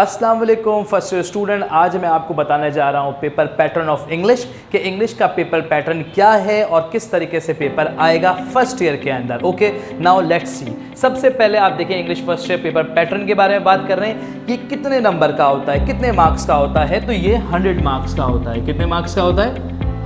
अस्सलाम वालेकुम first year student. आज मैं आपको बताने जा रहा हूँ पेपर पैटर्न ऑफ इंग्लिश कि इंग्लिश का पेपर पैटर्न क्या है और किस तरीके से पेपर आएगा फर्स्ट ईयर के अंदर। ओके, नाउ लेट्स सी। सबसे पहले आप देखें English first year paper pattern के बारे में बात कर रहे हैं कि कितने नंबर का होता है, कितने मार्क्स का होता है। तो ये 100 मार्क्स का होता है। कितने मार्क्स का होता है?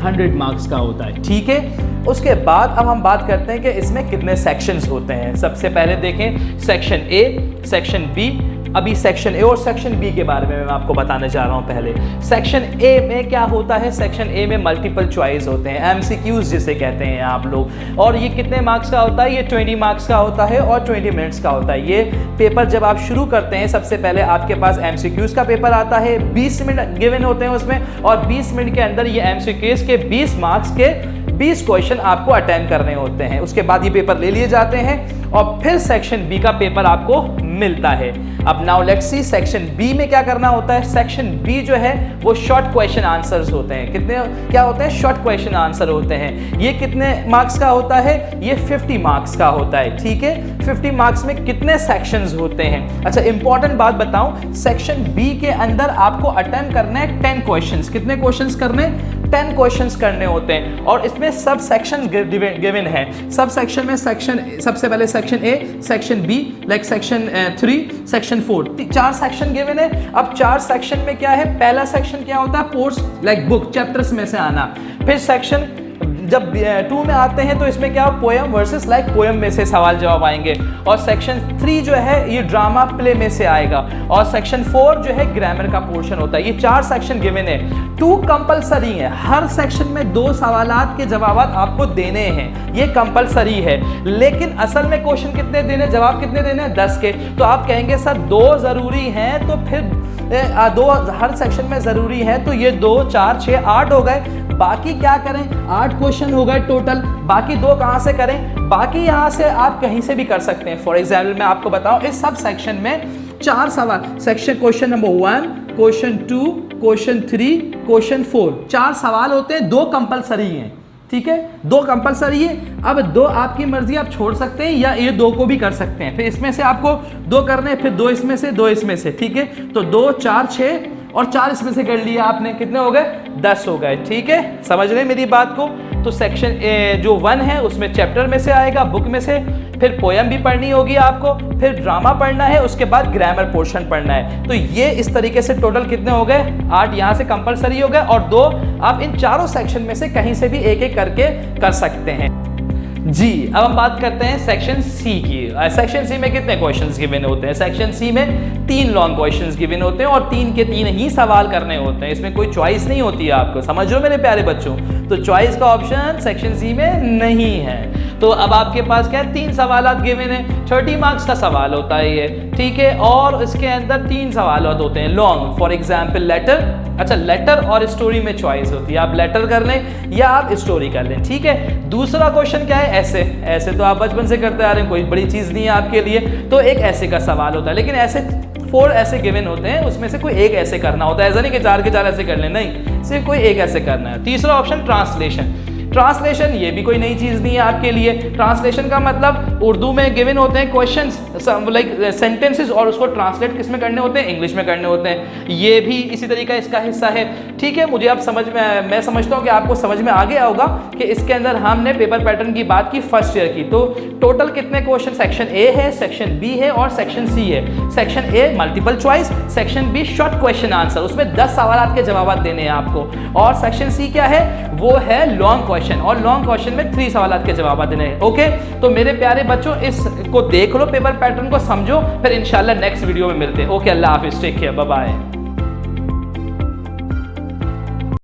100 मार्क्स का होता है। ठीक है, उसके बाद अब हम बात करते हैं कि इसमें कितने सेक्शंस होते हैं। सबसे पहले देखें सेक्शन ए, सेक्शन बी। अभी सेक्शन ए और सेक्शन बी के बारे में मैं आपको बताने जा रहा हूं। पहले सेक्शन ए में क्या होता है? सेक्शन ए में मल्टीपल चॉइस होते हैं, एमसीक्यूज जिसे कहते हैं आप लोग। और ये कितने मार्क्स का होता है? ये 20 मार्क्स का होता है और 20 मिनट्स का होता है। ये पेपर जब आप शुरू करते हैं सबसे पहले आपके पास एमसीक्यूज का पेपर आता है, 20 मिनट गिवन होते हैं उसमें, और 20 मिनट के अंदर ये एमसीक्यूज के 20 मार्क्स के 20 क्वेश्चन आपको अटेम्प्ट करने होते हैं। उसके बाद ये पेपर ले लिए जाते हैं और फिर सेक्शन बी का पेपर आपको मिलता है। अब now let's see section b में क्या करना होता है। सेक्शन बी जो है वो शॉर्ट क्वेश्चन आंसर्स होते हैं। कितने क्या होते हैं? शॉर्ट क्वेश्चन आंसर होते हैं। ये कितने मार्क्स का होता है? ये 50 मार्क्स का होता है। ठीक है, 50 मार्क्स में कितने सेक्शंस होते हैं? अच्छा, इंपॉर्टेंट बात बताऊं, सेक्शन बी के अंदर आपको अटेम्प्ट करना है 10 क्वेश्चंस। कितने क्वेश्चंस करने? 10 क्वेश्चंस करने होते हैं। और इसमें सब सेक्शन गिवन है। सब सेक्शन में सबसे पहले section a, section b, like section 3, section 4, 4 section given है। अब 4 सेक्शन में क्या है? पहला सेक्शन क्या होता है? पोर्ट्स लाइक बुक चैप्टर्स में से आना। फिर सेक्शन जब 2 में आते हैं तो इसमें क्या पोएम वर्सेस लाइक पोएम में से सवाल जवाब आएंगे। और सेक्शन 3 जो है ये ड्रामा प्ले में से आएगा। और सेक्शन 4 जो है ग्रामर का पोर्शन होता है। ये 4 सेक्शन गिवन है। 2 कंपलसरी है। हर सेक्शन में 2 सवालात के जवाब आपको देने हैं, ये कंपलसरी है। लेकिन असल में क्वेश्चन कितने देने, जवाब कितने देने हैं? 10 के। तो आप कहेंगे सर 2 जरूरी हैं, तो फिर 2 हर सेक्शन में जरूरी है, तो ये 2, 4, 6, 8 हो गए। बाकी क्या करें? 8 क्वेश्चन हो गए टोटल। बाकी 2 कहां से करें? बाकी यहां से आप कहीं से भी कर सकते हैं। फॉर एग्जाम्पल मैं आपको बताऊं, इस सब सेक्शन में 4 सवाल, section question number 1, question 2, question 3, question 4, 4 सवाल होते हैं। 2 कंपलसरी हैं। ठीक है, 2 कंपलसरी है। अब 2 आपकी मर्जी, आप छोड़ सकते हैं या ये 2 को भी कर सकते हैं। फिर इसमें से आपको 2 करने हैं, फिर 2 इसमें से, 2 इसमें से। ठीक है, तो 2, 4, 6 और 4 इसमें से कर लिया आपने। कितने हो गए? 10 हो गए। ठीक है, समझ रहे मेरी बात को? तो सेक्शन जो 1 है उसमें चैप्टर में से आएगा, बुक में से। फिर पोएम भी पढ़नी होगी आपको, फिर ड्रामा पढ़ना है, उसके बाद ग्रामर पोर्शन पढ़ना है। तो ये इस तरीके से टोटल कितने हो गए? 8 यहाँ से कंपलसरी हो गए और 2 आप इन चारों सेक्शन में से कहीं से भी एक एक करके कर सकते हैं। जी, अब हम बात करते हैं सेक्शन सी की। सेक्शन सी में कितने क्वेश्चंस गिवन होते हैं? सेक्शन सी में 3 लॉन्ग क्वेश्चंस गिवन होते हैं और 3 के 3 ही सवाल करने होते हैं। इसमें कोई चॉइस नहीं होती है आपको। समझ लो मेरे प्यारे बच्चों, तो चॉइस का ऑप्शन सेक्शन सी में नहीं है। तो अब आपके पास क्या है? 3 सवाल गिवन है। 30 मार्क्स का सवाल होता है ये। ठीक है, और इसके अंदर 3 सवाल होते हैं लॉन्ग। For example letter. अच्छा, लेटर और स्टोरी में चॉइस होती है, आप लेटर कर लें या आप स्टोरी कर लें। ठीक है, दूसरा क्वेश्चन क्या है? ऐसे। ऐसे तो आप बचपन से करते आ रहे हैं, कोई बड़ी चीज नहीं है आपके लिए। तो एक ऐसे का सवाल होता है, लेकिन ऐसे 4 ऐसे गिवन होते हैं, उसमें से कोई एक ऐसे करना होता है। ऐसा नहीं कि 4 के 4 ऐसे कर लें, नहीं, सिर्फ कोई एक ऐसे करना है। तीसरा ऑप्शन ट्रांसलेशन। ट्रांसलेशन ये भी कोई नई चीज नहीं है आपके लिए। ट्रांसलेशन का मतलब उर्दू में गिवन होते हैं क्वेश्चंस लाइक सेंटेंसेस और उसको ट्रांसलेट किस में करने होते हैं? इंग्लिश में करने होते हैं। ये भी इसी तरीका इसका हिस्सा है। ठीक है, मुझे अब मैं समझता हूँ कि आपको समझ में आ गया होगा कि इसके अंदर हमने पेपर पैटर्न की बात की फर्स्ट ईयर की। तो टोटल कितने क्वेश्चन? सेक्शन ए है, सेक्शन बी है और सेक्शन सी है। Section a multiple choice, section b short question answer, उसमें 10 सवाल के जवाब देने हैं आपको। और सेक्शन सी क्या है? वो है लॉन्ग क्वेश्चन, और लॉन्ग क्वेश्चन में 3 सवाल के जवाब देने हैं। ओके, तो मेरे प्यारे बच्चों इसको देख लो, पेपर पैटर्न को समझो, फिर इंशाल्लाह नेक्स्ट वीडियो में मिलते हैं। ओके, अल्लाह हाफिज, टेक केयर, बाय बाय।